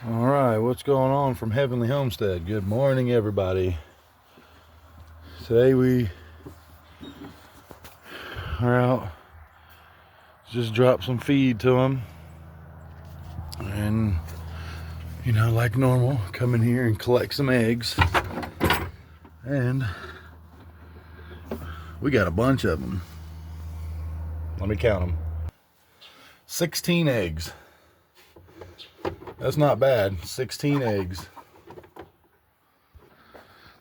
All right, what's going on from Heavenly Homestead? Good morning, everybody. Today we are out, just drop some feed to them, and like normal, come in here and collect some eggs. And we got a bunch of them. Let me count them. 16 eggs. That's not bad, 16 eggs.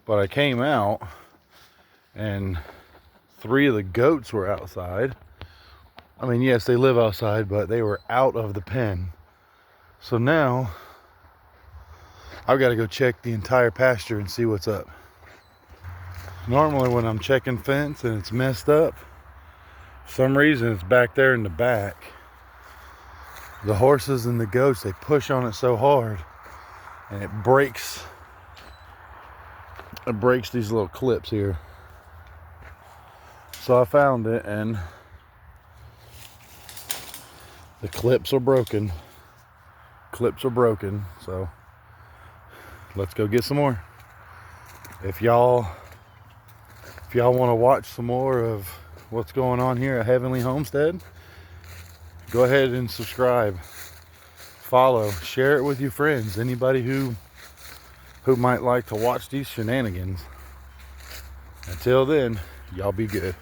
But I came out and 3 of the goats were outside. I mean, yes, they live outside, but they were out of the pen. So now I've got to go check the entire pasture and see what's up. Normally when I'm checking fence and it's messed up, for some reason it's back there in the back. The horses and the goats, they push on it so hard and it breaks these little clips here. So I found it and the clips are broken. So let's go get some more. If y'all want to watch some more of what's going on here at Heavenly Homestead, go ahead and subscribe, follow, share it with your friends, anybody who might like to watch these shenanigans. Until then, y'all be good.